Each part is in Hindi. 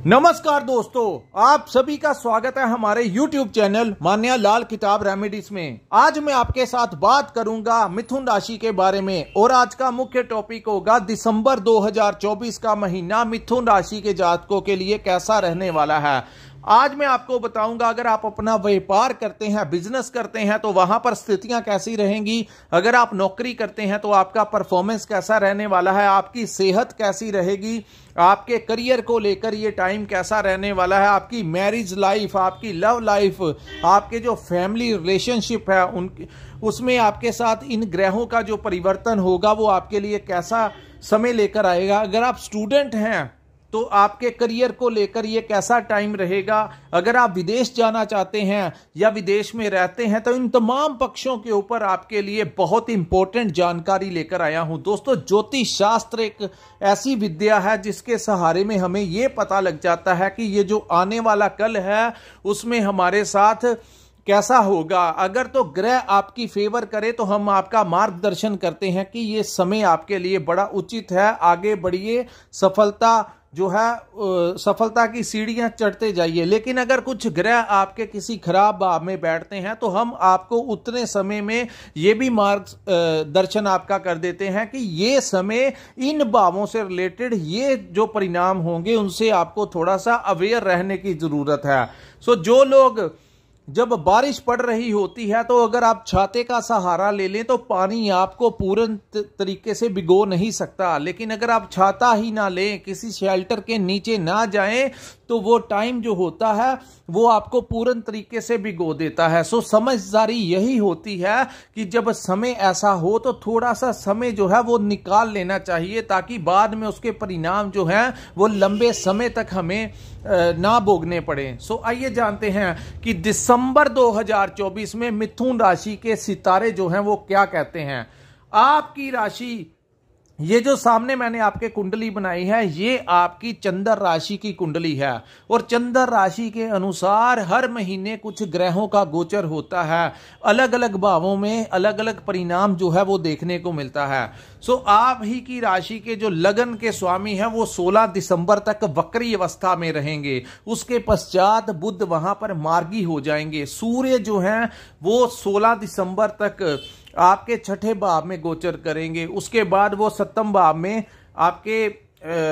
नमस्कार दोस्तों, आप सभी का स्वागत है हमारे YouTube चैनल मान्या लाल किताब रेमेडीज में। आज मैं आपके साथ बात करूंगा मिथुन राशि के बारे में और आज का मुख्य टॉपिक होगा दिसंबर 2024 का महीना मिथुन राशि के जातकों के लिए कैसा रहने वाला है। आज मैं आपको बताऊंगा अगर आप अपना व्यापार करते हैं, बिजनेस करते हैं तो वहां पर स्थितियां कैसी रहेंगी। अगर आप नौकरी करते हैं तो आपका परफॉर्मेंस कैसा रहने वाला है, आपकी सेहत कैसी रहेगी, आपके करियर को लेकर ये टाइम कैसा रहने वाला है, आपकी मैरिज लाइफ, आपकी लव लाइफ, आपके जो फैमिली रिलेशनशिप है उसमें आपके साथ इन ग्रहों का जो परिवर्तन होगा वो आपके लिए कैसा समय लेकर आएगा। अगर आप स्टूडेंट हैं तो आपके करियर को लेकर ये कैसा टाइम रहेगा। अगर आप विदेश जाना चाहते हैं या विदेश में रहते हैं तो इन तमाम पक्षों के ऊपर आपके लिए बहुत इंपॉर्टेंट जानकारी लेकर आया हूं। दोस्तों, ज्योतिष शास्त्र एक ऐसी विद्या है जिसके सहारे में हमें ये पता लग जाता है कि ये जो आने वाला कल है उसमें हमारे साथ कैसा होगा। अगर तो ग्रह आपकी फेवर करे तो हम आपका मार्गदर्शन करते हैं कि ये समय आपके लिए बड़ा उचित है, आगे बढ़िए, सफलता जो है सफलता की सीढ़ियां चढ़ते जाइए। लेकिन अगर कुछ ग्रह आपके किसी खराब भाव में बैठते हैं तो हम आपको उतने समय में ये भी मार्गदर्शन आपका कर देते हैं कि ये समय इन भावों से रिलेटेड ये जो परिणाम होंगे उनसे आपको थोड़ा सा अवेयर रहने की जरूरत है। जो लोग जब बारिश पड़ रही होती है तो अगर आप छाते का सहारा ले लें तो पानी आपको पूर्ण तरीके से भिगो नहीं सकता। लेकिन अगर आप छाता ही ना लें, किसी शेल्टर के नीचे ना जाएं तो वो टाइम जो होता है वो आपको पूर्ण तरीके से भिगो देता है। समझदारी यही होती है कि जब समय ऐसा हो तो थोड़ा सा समय जो है वो निकाल लेना चाहिए ताकि बाद में उसके परिणाम जो हैं वो लंबे समय तक हमें ना भोगने पड़े। आइए जानते हैं कि दिसंबर 2024 में मिथुन राशि के सितारे जो हैं वो क्या कहते हैं। आपकी राशि, ये जो सामने मैंने आपके कुंडली बनाई है ये आपकी चंद्र राशि की कुंडली है और चंद्र राशि के अनुसार हर महीने कुछ ग्रहों का गोचर होता है। अलग अलग भावों में अलग अलग परिणाम जो है वो देखने को मिलता है। आप ही की राशि के जो लगन के स्वामी हैं वो 16 दिसंबर तक वक्री अवस्था में रहेंगे। उसके पश्चात बुध वहां पर मार्गी हो जाएंगे। सूर्य जो हैं वो 16 दिसंबर तक आपके छठे भाव में गोचर करेंगे। उसके बाद वो सप्तम भाव में आपके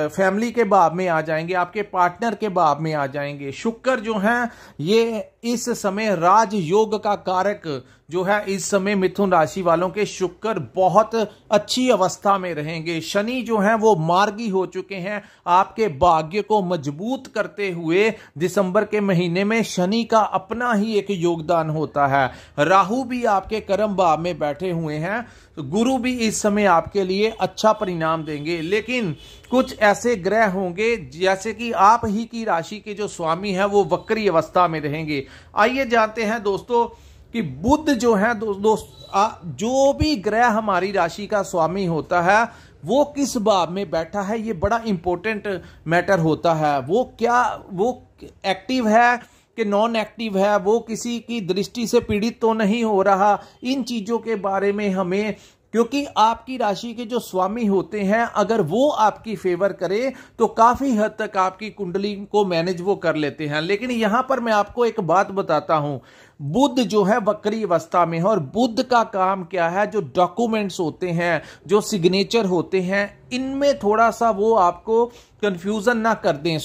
फैमिली के भाव में आ जाएंगे, आपके पार्टनर के भाव में आ जाएंगे। शुक्र जो हैं ये इस समय राजयोग का कारक जो है इस समय मिथुन राशि वालों के शुक्र बहुत अच्छी अवस्था में रहेंगे। शनि जो हैं वो मार्गी हो चुके हैं। आपके भाग्य को मजबूत करते हुए दिसंबर के महीने में शनि का अपना ही एक योगदान होता है। राहु भी आपके कर्म भाव में बैठे हुए हैं। गुरु भी इस समय आपके लिए अच्छा परिणाम देंगे। लेकिन कुछ ऐसे ग्रह होंगे जैसे कि आप ही की राशि के जो स्वामी हैं वो वक्री अवस्था में रहेंगे। आइए जानते हैं दोस्तों कि बुध जो है जो भी ग्रह हमारी राशि का स्वामी होता है वो किस भाव में बैठा है, ये बड़ा इंपॉर्टेंट मैटर होता है। वो एक्टिव है कि नॉन एक्टिव है, वो किसी की दृष्टि से पीड़ित तो नहीं हो रहा। इन चीजों के बारे में हमें, क्योंकि आपकी राशि के जो स्वामी होते हैं अगर वो आपकी फेवर करे तो काफी हद तक आपकी कुंडली को मैनेज वो कर लेते हैं। लेकिन यहां पर मैं आपको एक बात बताता हूं, बुध जो है वक्री अवस्था में है और बुध का काम क्या है, जो डॉक्यूमेंट्स होते हैं, जो सिग्नेचर होते हैं, इनमें थोड़ा सा वो आपको कंफ्यूजन ना कर दें।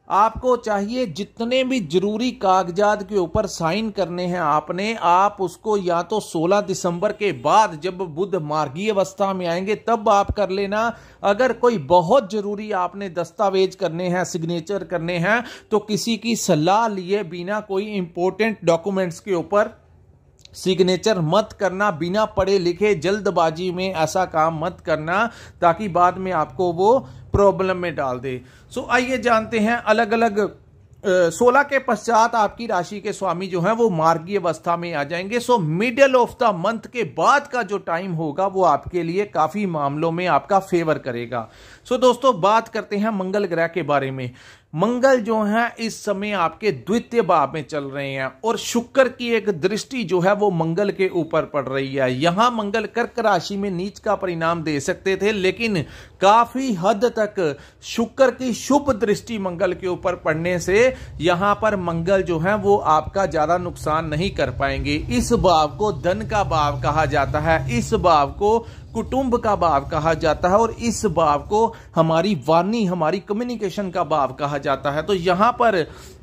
आपको चाहिए जितने भी जरूरी कागजात के ऊपर साइन करने हैं आप उसको या तो 16 दिसंबर के बाद जब बुध मार्गी अवस्था में आएंगे तब आप कर लेना। अगर कोई बहुत जरूरी आपने दस्तावेज करने हैं, सिग्नेचर करने हैं तो किसी की सलाह लिए बिना कोई इंपॉर्टेंट डॉक्यूमेंट्स के ऊपर सिग्नेचर मत करना। बिना पढ़े लिखे जल्दबाजी में ऐसा काम मत करना ताकि बाद में आपको वो प्रॉब्लम में डाल दे। आइए जानते हैं अलग अलग 16 के पश्चात आपकी राशि के स्वामी जो हैं वो मार्गी अवस्था में आ जाएंगे। मिडिल ऑफ द मंथ के बाद का जो टाइम होगा वो आपके लिए काफी मामलों में आपका फेवर करेगा। सो दोस्तों बात करते हैं मंगल ग्रह के बारे में। मंगल जो है इस समय आपके द्वितीय भाव में चल रहे हैं और शुक्र की एक दृष्टि जो है वो मंगल के ऊपर पड़ रही है। यहां मंगल कर्क राशि में नीच का परिणाम दे सकते थे, लेकिन काफी हद तक शुक्र की शुभ दृष्टि मंगल के ऊपर पड़ने से यहां पर मंगल जो है वो आपका ज्यादा नुकसान नहीं कर पाएंगे। इस भाव को धन का भाव कहा जाता है, इस भाव को कुटुंब का भाव कहा जाता है और इस भाव को हमारी वाणी, हमारी कम्युनिकेशन का भाव कहा जाता है। तो यहां पर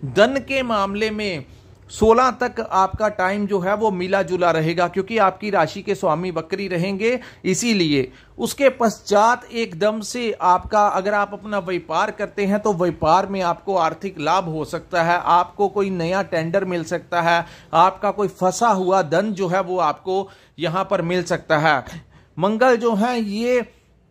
धन के मामले में 16 तक आपका टाइम जो है वो मिला जुला रहेगा, क्योंकि आपकी राशि के स्वामी वक्री रहेंगे, इसीलिए उसके पश्चात एकदम से आपका, अगर आप अपना व्यापार करते हैं तो व्यापार में आपको आर्थिक लाभ हो सकता है, आपको कोई नया टेंडर मिल सकता है, आपका कोई फंसा हुआ धन जो है वो आपको यहां पर मिल सकता है। मंगल जो है ये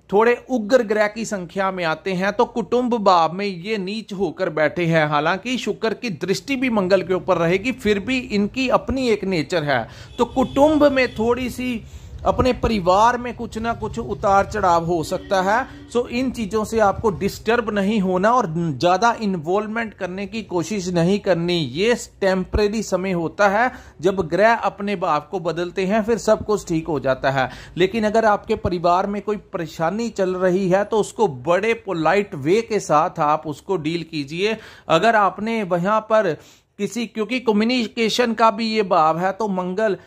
थोड़े उग्र ग्रह की संख्या में आते हैं, तो कुटुंब भाव में ये नीच होकर बैठे हैं। हालांकि शुक्र की दृष्टि भी मंगल के ऊपर रहेगी, फिर भी इनकी अपनी एक नेचर है। तो कुटुंब में थोड़ी सी, अपने परिवार में कुछ ना कुछ उतार चढ़ाव हो सकता है। सो इन चीजों से आपको डिस्टर्ब नहीं होना और ज्यादा इन्वॉल्वमेंट करने की कोशिश नहीं करनी। ये टेम्परेरी समय होता है, जब ग्रह अपने भाव को बदलते हैं फिर सब कुछ ठीक हो जाता है। लेकिन अगर आपके परिवार में कोई परेशानी चल रही है तो उसको बड़े पोलाइट वे के साथ आप उसको डील कीजिए। अगर आपने वहां पर किसी, क्योंकि कम्युनिकेशन का भी ये भाव है, तो मंगल,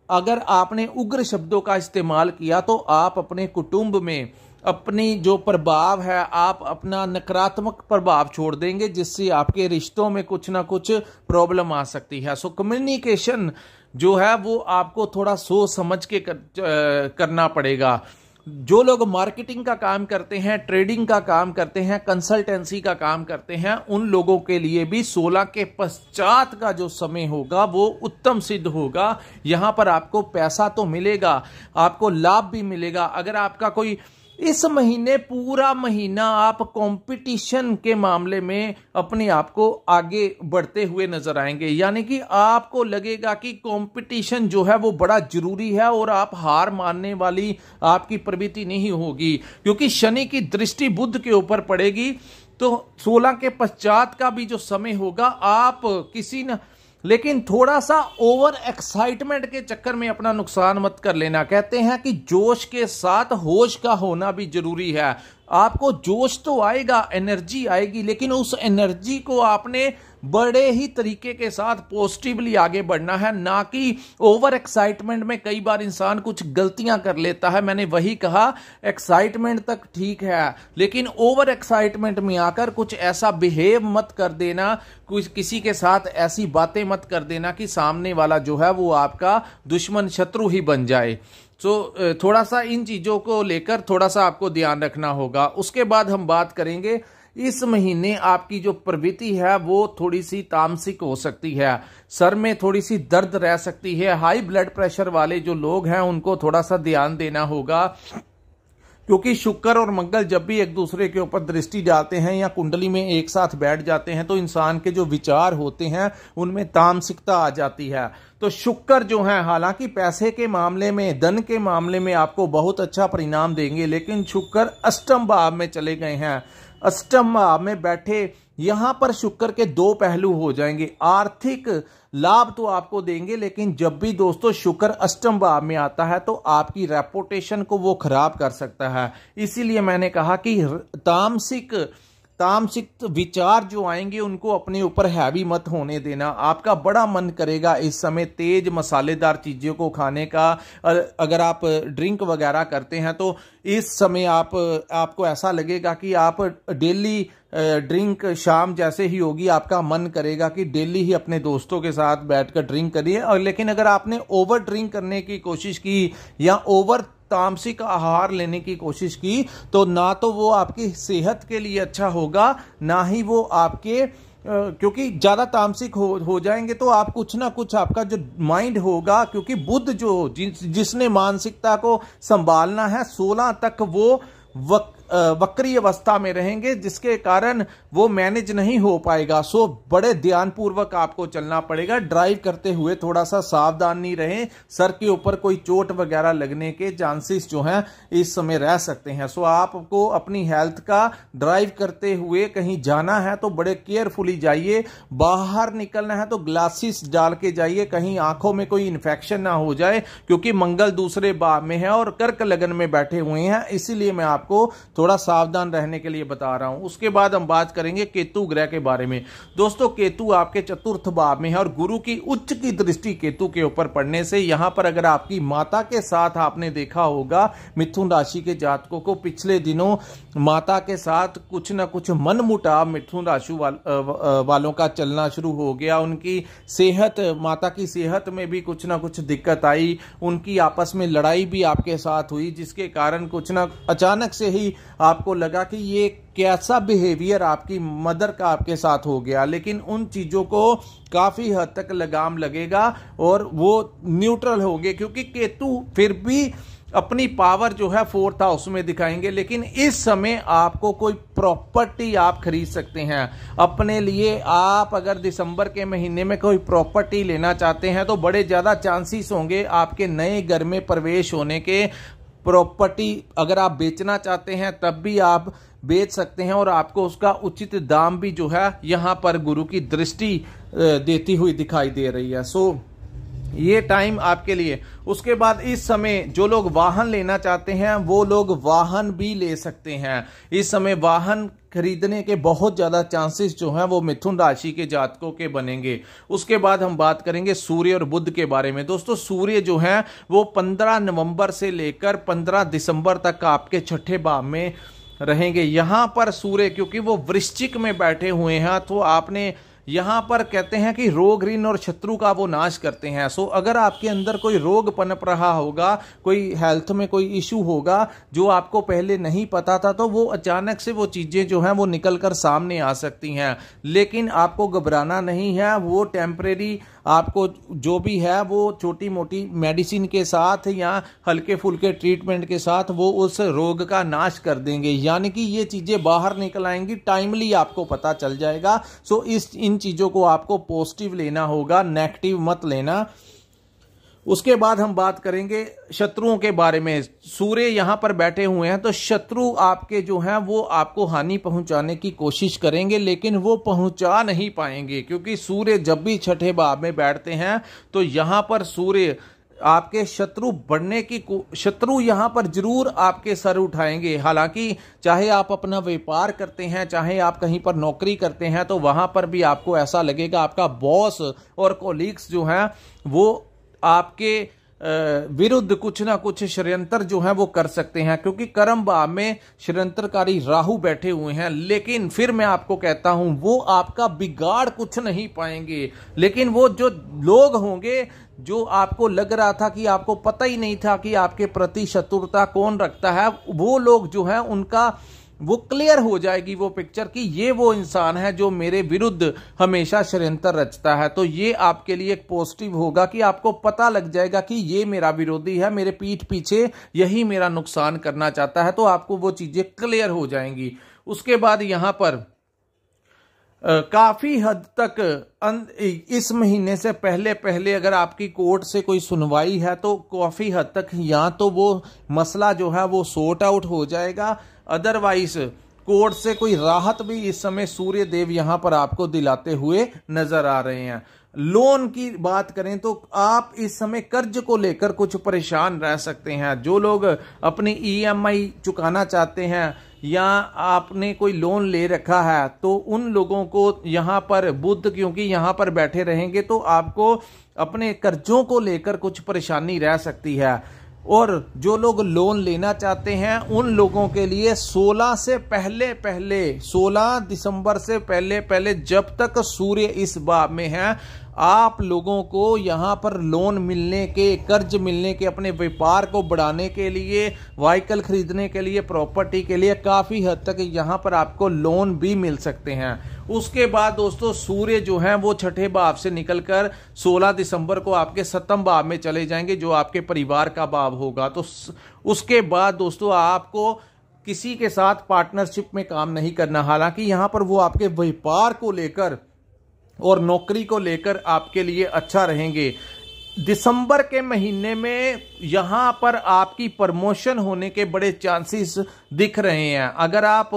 अगर आपने उग्र शब्दों का इस्तेमाल किया तो आप अपने कुटुंब में अपनी जो प्रभाव है, आप अपना नकारात्मक प्रभाव छोड़ देंगे, जिससे आपके रिश्तों में कुछ ना कुछ प्रॉब्लम आ सकती है। सो कम्युनिकेशन जो है वो आपको थोड़ा सोच समझ के करना पड़ेगा। जो लोग मार्केटिंग का काम करते हैं, ट्रेडिंग का काम करते हैं, कंसल्टेंसी का काम करते हैं, उन लोगों के लिए भी 16 के पश्चात का जो समय होगा वो उत्तम सिद्ध होगा। यहां पर आपको पैसा तो मिलेगा, आपको लाभ भी मिलेगा। अगर आपका कोई इस महीने, पूरा महीना आप कंपटीशन के मामले में अपने आप को आगे बढ़ते हुए नजर आएंगे, यानी कि आपको लगेगा कि कंपटीशन जो है वो बड़ा जरूरी है और आप हार मानने वाली आपकी प्रवृत्ति नहीं होगी, क्योंकि शनि की दृष्टि बुध के ऊपर पड़ेगी। तो 16 के पश्चात का भी जो समय होगा, आप किसी न, लेकिन थोड़ा सा ओवर एक्साइटमेंट के चक्कर में अपना नुकसान मत कर लेना। कहते हैं कि जोश के साथ होश का होना भी जरूरी है। आपको जोश तो आएगा, एनर्जी आएगी, लेकिन उस एनर्जी को आपने बड़े ही तरीके के साथ पॉजिटिवली आगे बढ़ना है, ना कि ओवर एक्साइटमेंट में कई बार इंसान कुछ गलतियां कर लेता है। मैंने वही कहा, एक्साइटमेंट तक ठीक है, लेकिन ओवर एक्साइटमेंट में आकर कुछ ऐसा बिहेव मत कर देना, कुछ किसी के साथ ऐसी बातें मत कर देना कि सामने वाला जो है वो आपका दुश्मन, शत्रु ही बन जाए। थोड़ा सा इन चीजों को लेकर थोड़ा सा आपको ध्यान रखना होगा। उसके बाद हम बात करेंगे, इस महीने आपकी जो प्रवृत्ति है वो थोड़ी सी तामसिक हो सकती है, सर में थोड़ी सी दर्द रह सकती है। हाई ब्लड प्रेशर वाले जो लोग हैं उनको थोड़ा सा ध्यान देना होगा, क्योंकि शुक्र और मंगल जब भी एक दूसरे के ऊपर दृष्टि डालते हैं या कुंडली में एक साथ बैठ जाते हैं तो इंसान के जो विचार होते हैं उनमें तामसिकता आ जाती है। तो शुक्र जो है, हालांकि पैसे के मामले में, धन के मामले में आपको बहुत अच्छा परिणाम देंगे, लेकिन शुक्र अष्टम भाव में चले गए हैं। अष्टम भाव में बैठे यहां पर शुक्र के दो पहलू हो जाएंगे। आर्थिक लाभ तो आपको देंगे, लेकिन जब भी दोस्तों शुक्र अष्टम भाव में आता है तो आपकी रेपुटेशन को वो खराब कर सकता है। इसीलिए मैंने कहा कि तामसिक विचार जो आएंगे उनको अपने ऊपर हैवी मत होने देना। आपका बड़ा मन करेगा इस समय तेज मसालेदार चीजों को खाने का। अगर आप ड्रिंक वगैरह करते हैं तो इस समय आपको ऐसा लगेगा कि आप डेली ड्रिंक शाम जैसे ही होगी आपका मन करेगा कि डेली ही अपने दोस्तों के साथ बैठकर ड्रिंक करिए। और लेकिन अगर आपने ओवर ड्रिंक करने की कोशिश की या ओवर तामसिक आहार लेने की कोशिश की तो ना तो वो आपकी सेहत के लिए अच्छा होगा, ना ही वो आपके, क्योंकि ज्यादा तामसिक हो जाएंगे तो आप कुछ ना कुछ, आपका जो माइंड होगा, क्योंकि बुध जो जिसने मानसिकता को संभालना है 16 तक वो वक्री अवस्था में रहेंगे, जिसके कारण वो मैनेज नहीं हो पाएगा। सो बड़े ध्यानपूर्वक आपको चलना पड़ेगा। ड्राइव करते हुए थोड़ा सा सावधान नहीं रहें, सर के ऊपर कोई चोट वगैरह लगने के चांसेस जो हैं इस समय रह सकते हैं। सो आपको अपनी हेल्थ का, ड्राइव करते हुए कहीं जाना है तो बड़े केयरफुली जाइए। बाहर निकलना है तो ग्लासेस डाल के जाइए, कहीं आंखों में कोई इन्फेक्शन ना हो जाए, क्योंकि मंगल दूसरे भाव में है और कर्क लगन में बैठे हुए हैं, इसीलिए मैं आपको थोड़ा सावधान रहने के लिए बता रहा हूं। उसके बाद हम बात करेंगे केतु ग्रह के बारे में। दोस्तों, केतु आपके चतुर्थ भाव में है और गुरु की उच्च की दृष्टि केतु के ऊपर पड़ने से यहां पर अगर आपकी माता के साथ आपने देखा होगा मिथुन राशि के जातकों को पिछले दिनों माता के साथ कुछ ना कुछ मनमुटाव मिथुन राशि वालों का चलना शुरू हो गया। उनकी सेहत, माता की सेहत में भी कुछ ना कुछ दिक्कत आई, उनकी आपस में लड़ाई भी आपके साथ हुई, जिसके कारण कुछ ना अचानक से ही आपको लगा कि ये कैसा बिहेवियर आपकी मदर का आपके साथ हो गया। लेकिन उन चीजों को काफी हद तक लगाम लगेगा और वो न्यूट्रल होंगे, क्योंकि केतु फिर भी अपनी पावर जो है फोर्थ हाउस में दिखाएंगे। लेकिन इस समय आपको कोई प्रॉपर्टी आप खरीद सकते हैं अपने लिए। आप अगर दिसंबर के महीने में कोई प्रॉपर्टी लेना चाहते हैं तो बड़े ज्यादा चांसेस होंगे आपके नए घर में प्रवेश होने के। प्रॉपर्टी अगर आप बेचना चाहते हैं तब भी आप बेच सकते हैं और आपको उसका उचित दाम भी जो है यहां पर गुरु की दृष्टि देती हुई दिखाई दे रही है। सो ये टाइम आपके लिए। उसके बाद इस समय जो लोग वाहन लेना चाहते हैं वो लोग वाहन भी ले सकते हैं। इस समय वाहन खरीदने के बहुत ज्यादा चांसेस जो हैं वो मिथुन राशि के जातकों के बनेंगे। उसके बाद हम बात करेंगे सूर्य और बुध के बारे में। दोस्तों, सूर्य जो है वो 15 नवंबर से लेकर 15 दिसंबर तक आपके छठे भाव में रहेंगे। यहां पर सूर्य क्योंकि वो वृश्चिक में बैठे हुए हैं तो आपने यहां पर कहते हैं कि रोग ऋण और शत्रु का वो नाश करते हैं। सो अगर आपके अंदर कोई रोग पनप रहा होगा, कोई हेल्थ में कोई इशू होगा जो आपको पहले नहीं पता था, तो वो अचानक से वो चीजें जो हैं वो निकल कर सामने आ सकती हैं। लेकिन आपको घबराना नहीं है, वो टेम्परेरी आपको जो भी है वो छोटी मोटी मेडिसिन के साथ या हल्के फुल्के ट्रीटमेंट के साथ वो उस रोग का नाश कर देंगे। यानी कि ये चीजें बाहर निकल आएंगी, टाइमली आपको पता चल जाएगा। सो इन चीजों को आपको पॉजिटिव लेना होगा, नेगेटिव मत लेना। उसके बाद हम बात करेंगे शत्रुओं के बारे में। सूर्य यहां पर बैठे हुए हैं तो शत्रु आपके जो हैं वो आपको हानि पहुंचाने की कोशिश करेंगे, लेकिन वो पहुंचा नहीं पाएंगे, क्योंकि सूर्य जब भी छठे भाव में बैठते हैं तो यहां पर सूर्य आपके शत्रु यहां पर जरूर आपके सर उठाएंगे। हालांकि चाहे आप अपना व्यापार करते हैं, चाहे आप कहीं पर नौकरी करते हैं, तो वहां पर भी आपको ऐसा लगेगा आपका बॉस और कोलीग्स जो हैं वो आपके विरुद्ध कुछ ना कुछ षड्यंत्र जो है वो कर सकते हैं, क्योंकि कर्म भाव में षड्यंत्रकारी राहु बैठे हुए हैं। लेकिन फिर मैं आपको कहता हूं वो आपका बिगाड़ कुछ नहीं पाएंगे। लेकिन वो जो लोग होंगे जो आपको लग रहा था कि आपको पता ही नहीं था कि आपके प्रति शत्रुता कौन रखता है, वो लोग जो है उनका वो क्लियर हो जाएगी वो पिक्चर कि ये वो इंसान है जो मेरे विरुद्ध हमेशा षड्यंत्र रचता है। तो ये आपके लिए एक पॉजिटिव होगा कि आपको पता लग जाएगा कि ये मेरा विरोधी है, मेरे पीठ पीछे यही मेरा नुकसान करना चाहता है, तो आपको वो चीजें क्लियर हो जाएंगी। उसके बाद यहां पर काफी हद तक इस महीने से पहले अगर आपकी कोर्ट से कोई सुनवाई है तो काफी हद तक या तो वो मसला जो है वो सॉर्ट आउट हो जाएगा, अदरवाइज कोर्ट से कोई राहत भी इस समय सूर्य देव यहां पर आपको दिलाते हुए नजर आ रहे हैं। लोन की बात करें तो आप इस समय कर्ज को लेकर कुछ परेशान रह सकते हैं। जो लोग अपनी ईएमआई चुकाना चाहते हैं या आपने कोई लोन ले रखा है तो उन लोगों को यहां पर बुध क्योंकि यहां पर बैठे रहेंगे तो आपको अपने कर्जों को लेकर कुछ परेशानी रह सकती है। और जो लोग लोन लेना चाहते हैं उन लोगों के लिए 16 दिसंबर से पहले जब तक सूर्य इस भाव में है, आप लोगों को यहां पर लोन मिलने के, कर्ज मिलने के, अपने व्यापार को बढ़ाने के लिए, व्हीकल खरीदने के लिए, प्रॉपर्टी के लिए काफी हद तक यहां पर आपको लोन भी मिल सकते हैं। उसके बाद दोस्तों सूर्य जो है वो छठे भाव से निकलकर 16 दिसंबर को आपके सप्तम भाव में चले जाएंगे जो आपके परिवार का भाव होगा। तो उसके बाद दोस्तों आपको किसी के साथ पार्टनरशिप में काम नहीं करना। हालांकि यहां पर वो आपके व्यापार को लेकर और नौकरी को लेकर आपके लिए अच्छा रहेंगे। दिसंबर के महीने में यहां पर आपकी प्रमोशन होने के बड़े चांसेस दिख रहे हैं। अगर आप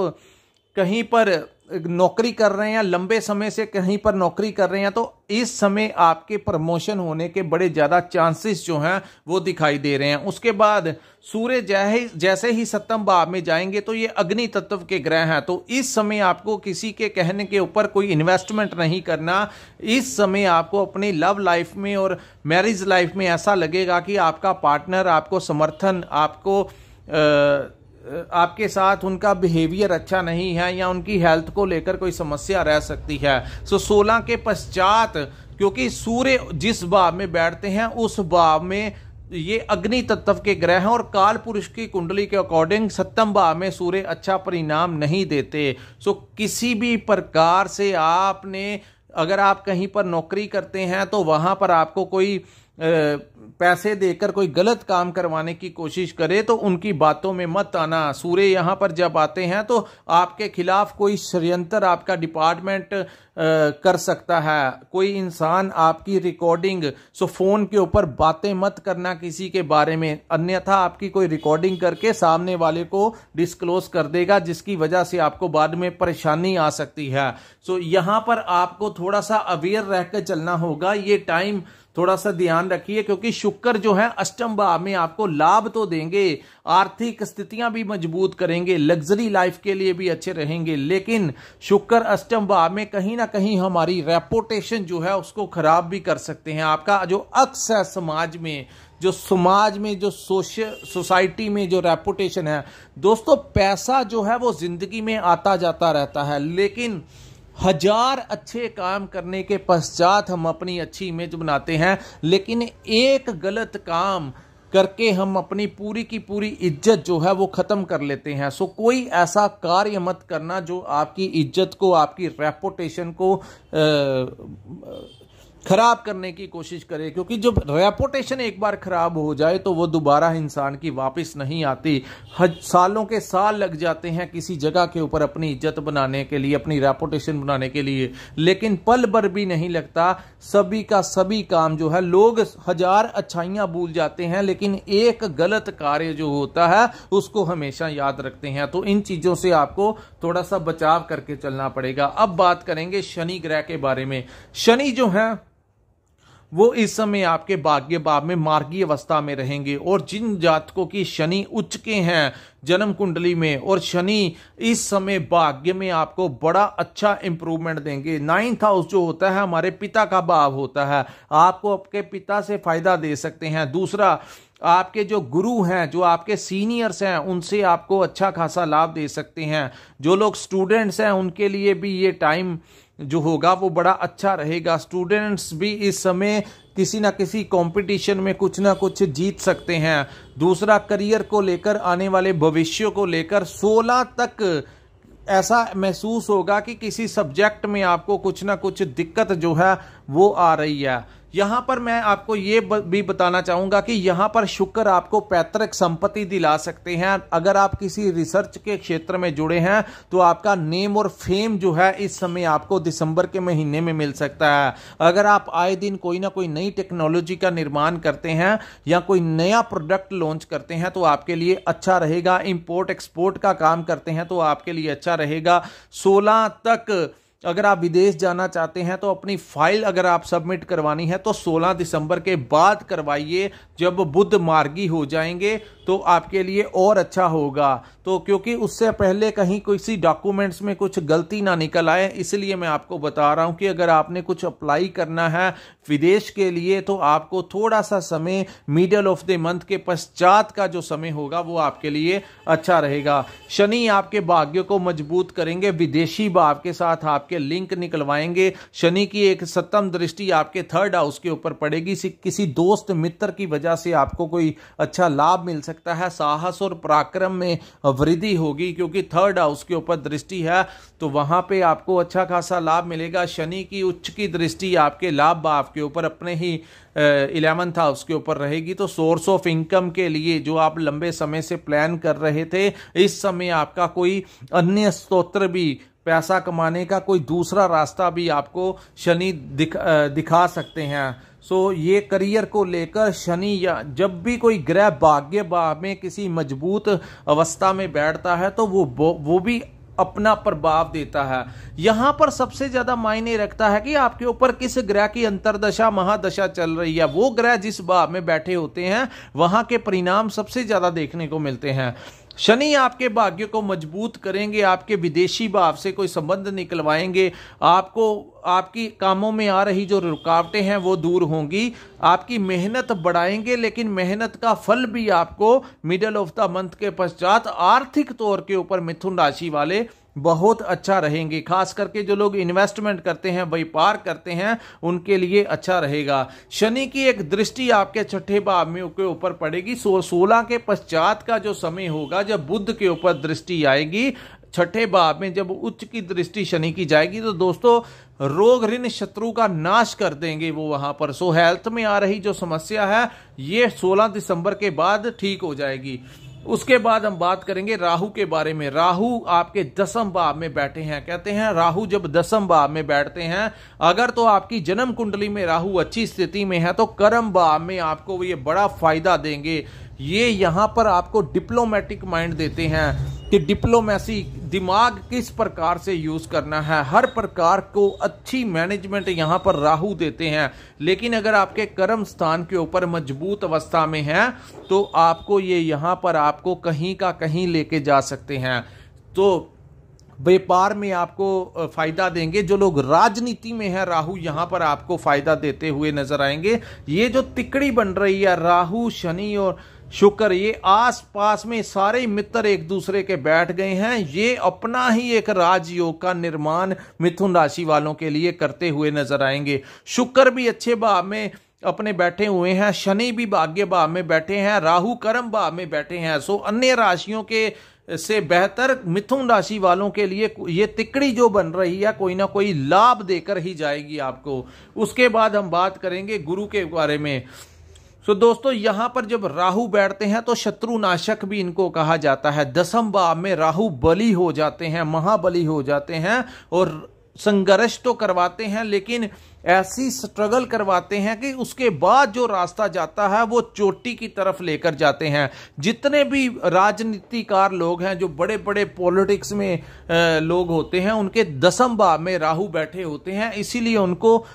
कहीं पर नौकरी कर रहे हैं, लंबे समय से कहीं पर नौकरी कर रहे हैं, तो इस समय आपके प्रमोशन होने के बड़े ज्यादा चांसेस जो हैं वो दिखाई दे रहे हैं। उसके बाद सूर्य जैसे ही सप्तम भाव में जाएंगे तो ये अग्नि तत्व के ग्रह हैं, तो इस समय आपको किसी के कहने के ऊपर कोई इन्वेस्टमेंट नहीं करना। इस समय आपको अपनी लव लाइफ में और मैरिज लाइफ में ऐसा लगेगा कि आपका पार्टनर आपको समर्थन, आपके साथ उनका बिहेवियर अच्छा नहीं है या उनकी हेल्थ को लेकर कोई समस्या रह सकती है। 16 के पश्चात, क्योंकि सूर्य जिस भाव में बैठते हैं उस भाव में ये अग्नि तत्व के ग्रह हैं और काल पुरुष की कुंडली के अकॉर्डिंग सप्तम भाव में सूर्य अच्छा परिणाम नहीं देते। किसी भी प्रकार से आपने, अगर आप कहीं पर नौकरी करते हैं तो वहां पर आपको कोई पैसे देकर कोई गलत काम करवाने की कोशिश करे तो उनकी बातों में मत आना। सूर्य यहां पर जब आते हैं तो आपके खिलाफ कोई षड्यंत्र आपका डिपार्टमेंट कर सकता है, कोई इंसान आपकी रिकॉर्डिंग, फोन के ऊपर बातें मत करना किसी के बारे में, अन्यथा आपकी कोई रिकॉर्डिंग करके सामने वाले को डिस्क्लोज कर देगा, जिसकी वजह से आपको बाद में परेशानी आ सकती है। यहां पर आपको थोड़ा सा अवेयर रहकर चलना होगा। ये टाइम थोड़ा सा ध्यान रखिए, क्योंकि शुक्र जो है अष्टम भाव में आपको लाभ तो देंगे, आर्थिक स्थितियां भी मजबूत करेंगे, लग्जरी लाइफ के लिए भी अच्छे रहेंगे, लेकिन शुक्र अष्टम भाव में कहीं ना कहीं हमारी रेपुटेशन जो है उसको खराब भी कर सकते हैं। आपका जो अक्स है समाज में जो सोसाइटी में जो रेपुटेशन है, दोस्तों पैसा जो है वो जिंदगी में आता जाता रहता है, लेकिन 1000 अच्छे काम करने के पश्चात हम अपनी अच्छी इमेज बनाते हैं, लेकिन एक गलत काम करके हम अपनी पूरी की पूरी इज्जत जो है वो खत्म कर लेते हैं। कोई ऐसा कार्य मत करना जो आपकी इज्जत को, आपकी रेपुटेशन को खराब करने की कोशिश करे, क्योंकि जब रेपुटेशन एक बार खराब हो जाए तो वो दोबारा इंसान की वापस नहीं आती। सालों के साल लग जाते हैं किसी जगह के ऊपर अपनी इज्जत बनाने के लिए, अपनी रेपुटेशन बनाने के लिए, लेकिन पल भर भी नहीं लगता। सभी का सभी काम जो है, लोग 1000 अच्छाइयां भूल जाते हैं, लेकिन एक गलत कार्य जो होता है उसको हमेशा याद रखते हैं। तो इन चीजों से आपको थोड़ा सा बचाव करके चलना पड़ेगा। अब बात करेंगे शनि ग्रह के बारे में। शनि जो है वो इस समय आपके भाग्य भाव में मार्गी अवस्था में रहेंगे, और जिन जातकों की शनि उच्च के हैं जन्म कुंडली में, और शनि इस समय भाग्य में आपको बड़ा अच्छा इंप्रूवमेंट देंगे। 9th हाउस जो होता है हमारे पिता का भाव होता है, आपको आपके पिता से फायदा दे सकते हैं। दूसरा, आपके जो गुरु हैं, जो आपके सीनियर्स हैं, उनसे आपको अच्छा खासा लाभ दे सकते हैं। जो लोग स्टूडेंट्स हैं उनके लिए भी ये टाइम जो होगा वो बड़ा अच्छा रहेगा। स्टूडेंट्स भी इस समय किसी ना किसी कंपटीशन में कुछ ना कुछ जीत सकते हैं। दूसरा, करियर को लेकर, आने वाले भविष्य को लेकर 16 तक ऐसा महसूस होगा कि किसी सब्जेक्ट में आपको कुछ ना कुछ दिक्कत जो है वो आ रही है। यहां पर मैं आपको ये भी बताना चाहूंगा कि यहां पर शुक्र आपको पैतृक संपत्ति दिला सकते हैं। अगर आप किसी रिसर्च के क्षेत्र में जुड़े हैं तो आपका नेम और फेम जो है इस समय आपको दिसंबर के महीने में मिल सकता है। अगर आप आए दिन कोई ना कोई नई टेक्नोलॉजी का निर्माण करते हैं या कोई नया प्रोडक्ट लॉन्च करते हैं तो आपके लिए अच्छा रहेगा। इंपोर्ट एक्सपोर्ट का काम करते हैं तो आपके लिए अच्छा रहेगा। 16 तक अगर आप विदेश जाना चाहते हैं तो अपनी फाइल अगर आप सबमिट करवानी है तो 16 दिसंबर के बाद करवाइए। जब बुध मार्गी हो जाएंगे तो आपके लिए और अच्छा होगा। तो क्योंकि उससे पहले कहीं किसी डॉक्यूमेंट्स में कुछ गलती ना निकल आए, इसलिए मैं आपको बता रहा हूं कि अगर आपने कुछ अप्लाई करना है विदेश के लिए तो आपको थोड़ा सा समय मिडल ऑफ द मंथ के पश्चात का जो समय होगा वो आपके लिए अच्छा रहेगा। शनि आपके भाग्य को मजबूत करेंगे। विदेशी भाव के साथ आपके आपके लिंक निकलवाएंगे। शनि की एक सप्तम दृष्टि आपके थर्ड हाउस के ऊपर पड़ेगी। किसी दोस्त मित्र की वजह से आपको कोई अच्छा लाभ मिल सकता है। साहस और पराक्रम में वृद्धि होगी क्योंकि थर्ड हाउस के ऊपर दृष्टि है, तो वहां पे आपको अच्छा खासा लाभ मिलेगा। शनि की उच्च की दृष्टि आपके लाभ भाव के ऊपर अपने ही 11th हाउस के ऊपर रहेगी। तो सोर्स ऑफ इनकम के लिए जो आप लंबे समय से प्लान कर रहे थे, इस समय आपका कोई अन्य स्रोत भी, पैसा कमाने का कोई दूसरा रास्ता भी आपको शनि दिखा सकते हैं। सो ये करियर को लेकर शनि या जब भी कोई ग्रह भाग्य भाव में किसी मजबूत अवस्था में बैठता है तो वो भी अपना प्रभाव देता है। यहां पर सबसे ज्यादा मायने रखता है कि आपके ऊपर किस ग्रह की अंतरदशा महादशा चल रही है। वो ग्रह जिस भाव में बैठे होते हैं वहां के परिणाम सबसे ज्यादा देखने को मिलते हैं। शनि आपके भाग्य को मजबूत करेंगे, आपके विदेशी भाव से कोई संबंध निकलवाएंगे, आपको आपकी कामों में आ रही जो रुकावटें हैं वो दूर होंगी, आपकी मेहनत बढ़ाएंगे, लेकिन मेहनत का फल भी आपको मिडल ऑफ द मंथ के पश्चात आर्थिक तौर के ऊपर मिथुन राशि वाले बहुत अच्छा रहेंगे। खास करके जो लोग इन्वेस्टमेंट करते हैं, व्यापार करते हैं, उनके लिए अच्छा रहेगा। शनि की एक दृष्टि आपके छठे भाव में के ऊपर पड़ेगी। 16 के पश्चात का जो समय होगा जब बुध के ऊपर दृष्टि आएगी, छठे भाव में जब उच्च की दृष्टि शनि की जाएगी, तो दोस्तों रोग ऋण शत्रु का नाश कर देंगे वो वहां पर। सो हेल्थ में आ रही जो समस्या है ये 16 दिसंबर के बाद ठीक हो जाएगी। उसके बाद हम बात करेंगे राहु के बारे में। राहु आपके 10वें भाव में बैठे हैं। कहते हैं राहु जब 10वें भाव में बैठते हैं, अगर तो आपकी जन्म कुंडली में राहु अच्छी स्थिति में है तो कर्म भाव में आपको ये बड़ा फायदा देंगे। ये यहां पर आपको डिप्लोमेटिक माइंड देते हैं कि डिप्लोमेसी, दिमाग किस प्रकार से यूज करना है, हर प्रकार को अच्छी मैनेजमेंट यहां पर राहु देते हैं। लेकिन अगर आपके कर्म स्थान के ऊपर मजबूत अवस्था में है तो आपको ये यहां पर आपको कहीं का कहीं लेके जा सकते हैं। तो व्यापार में आपको फायदा देंगे। जो लोग राजनीति में है, राहु यहां पर आपको फायदा देते हुए नजर आएंगे। ये जो तिकड़ी बन रही है राहु, शनि और शुक्र, ये आसपास में सारे मित्र एक दूसरे के बैठ गए हैं। ये अपना ही एक राजयोग का निर्माण मिथुन राशि वालों के लिए करते हुए नजर आएंगे। शुक्र भी अच्छे भाव में अपने बैठे हुए हैं, शनि भी भाग्य भाव में बैठे हैं, राहु कर्म भाव में बैठे हैं। सो अन्य राशियों के से बेहतर मिथुन राशि वालों के लिए ये तिकड़ी जो बन रही है कोई ना कोई लाभ देकर ही जाएगी आपको। उसके बाद हम बात करेंगे गुरु के बारे में। तो दोस्तों यहां पर जब राहु बैठते हैं तो शत्रुनाशक भी इनको कहा जाता है। 10वें भाव में राहु बली हो जाते हैं, महाबली हो जाते हैं और संघर्ष तो करवाते हैं, लेकिन ऐसी स्ट्रगल करवाते हैं कि उसके बाद जो रास्ता जाता है वो चोटी की तरफ लेकर जाते हैं। जितने भी राजनीतिकार लोग हैं, जो बड़े बड़े पॉलिटिक्स में लोग होते हैं, उनके 10वें भाव में राहु बैठे होते हैं, इसीलिए उनको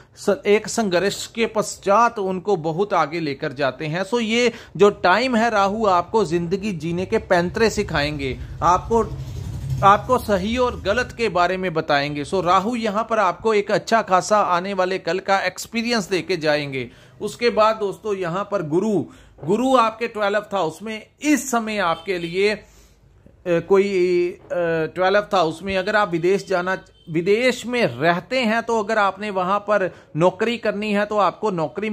एक संघर्ष के पश्चात उनको बहुत आगे लेकर जाते हैं। सो ये जो टाइम है, राहु आपको जिंदगी जीने के पैंतरे सिखाएंगे, आपको सही और गलत के बारे में बताएंगे। सो राहु यहां पर आपको एक अच्छा खासा आने वाले कल का एक्सपीरियंस देके जाएंगे। उसके बाद दोस्तों यहां पर गुरु आपके 12th हाउस में इस समय आपके लिए कोई 12th हाउस में, अगर आप विदेश में रहते हैं तो अगर आपने वहां पर नौकरी करनी है तो आपको नौकरी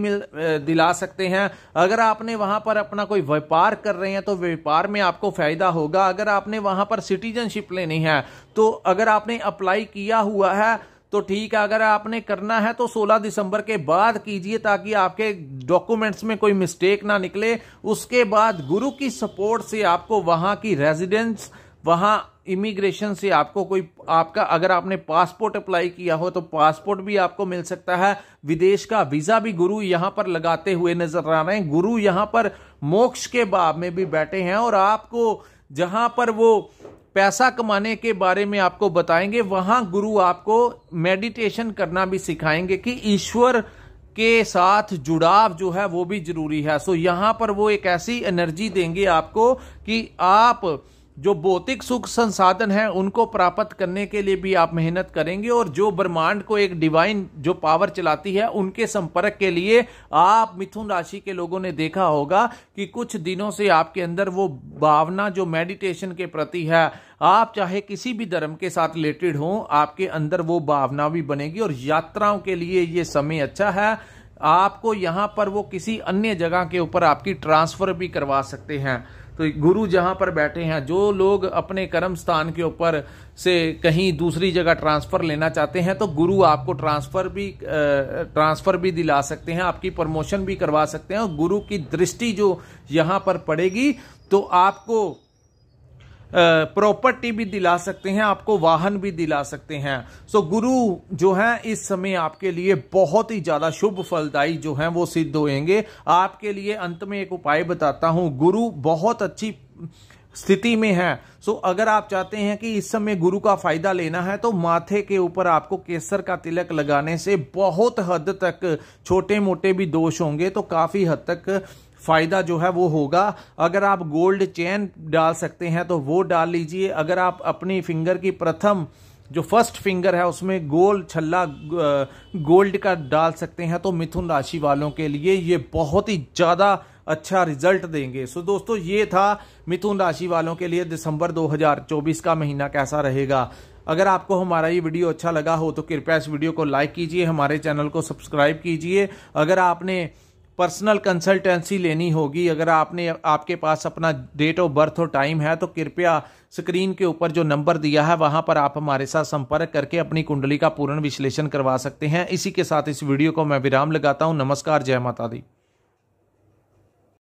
दिला सकते हैं। अगर आपने वहां पर अपना कोई व्यापार कर रहे हैं तो व्यापार में आपको फायदा होगा। अगर आपने वहां पर सिटीजनशिप लेनी है तो अगर आपने अप्लाई किया हुआ है तो ठीक है, अगर आपने करना है तो 16 दिसंबर के बाद कीजिए ताकि आपके डॉक्यूमेंट्स में कोई मिस्टेक ना निकले। उसके बाद गुरु की सपोर्ट से आपको वहां की रेजिडेंस, वहां इमिग्रेशन से आपको कोई आपका, अगर आपने पासपोर्ट अप्लाई किया हो तो पासपोर्ट भी आपको मिल सकता है। विदेश का वीजा भी गुरु यहां पर लगाते हुए नजर आ रहे हैं। गुरु यहां पर मोक्ष के भाव में भी बैठे हैं और आपको जहां पर वो पैसा कमाने के बारे में आपको बताएंगे, वहां गुरु आपको मेडिटेशन करना भी सिखाएंगे कि ईश्वर के साथ जुड़ाव जो है वो भी जरूरी है। सो यहां पर वो एक ऐसी एनर्जी देंगे आपको कि आप जो भौतिक सुख संसाधन है उनको प्राप्त करने के लिए भी आप मेहनत करेंगे, और जो ब्रह्मांड को एक डिवाइन जो पावर चलाती है उनके संपर्क के लिए आप मिथुन राशि के लोगों ने देखा होगा कि कुछ दिनों से आपके अंदर वो भावना जो मेडिटेशन के प्रति है, आप चाहे किसी भी धर्म के साथ रिलेटेड हो, आपके अंदर वो भावना भी बनेगी। और यात्राओं के लिए ये समय अच्छा है, आपको यहां पर वो किसी अन्य जगह के ऊपर आपकी ट्रांसफर भी करवा सकते हैं। तो गुरु जहां पर बैठे हैं, जो लोग अपने कर्म स्थान के ऊपर से कहीं दूसरी जगह ट्रांसफर लेना चाहते हैं, तो गुरु आपको ट्रांसफर भी दिला सकते हैं, आपकी प्रमोशन भी करवा सकते हैं। और गुरु की दृष्टि जो यहां पर पड़ेगी तो आपको प्रॉपर्टी भी दिला सकते हैं, आपको वाहन भी दिला सकते हैं। सो गुरु जो है इस समय आपके लिए बहुत ही ज्यादा शुभ फलदायी जो है वो सिद्ध होंगे। आपके लिए अंत में एक उपाय बताता हूं, गुरु बहुत अच्छी स्थिति में है। सो अगर आप चाहते हैं कि इस समय गुरु का फायदा लेना है, तो माथे के ऊपर आपको केसर का तिलक लगाने से बहुत हद तक, छोटे मोटे भी दोष होंगे तो काफी हद तक फायदा जो है वो होगा। अगर आप गोल्ड चेन डाल सकते हैं तो वो डाल लीजिए। अगर आप अपनी फिंगर की प्रथम जो फर्स्ट फिंगर है उसमें गोल छल्ला गोल्ड का डाल सकते हैं, तो मिथुन राशि वालों के लिए ये बहुत ही ज्यादा अच्छा रिजल्ट देंगे। सो दोस्तों, ये था मिथुन राशि वालों के लिए दिसंबर 2024 का महीना कैसा रहेगा। अगर आपको हमारा ये वीडियो अच्छा लगा हो तो कृपया इस वीडियो को लाइक कीजिए, हमारे चैनल को सब्सक्राइब कीजिए। अगर आपने पर्सनल कंसल्टेंसी लेनी होगी, अगर आपके पास अपना डेट ऑफ बर्थ और टाइम है, तो कृपया स्क्रीन के ऊपर जो नंबर दिया है वहां पर आप हमारे साथ संपर्क करके अपनी कुंडली का पूर्ण विश्लेषण करवा सकते हैं। इसी के साथ इस वीडियो को मैं विराम लगाता हूं। नमस्कार, जय माता दी।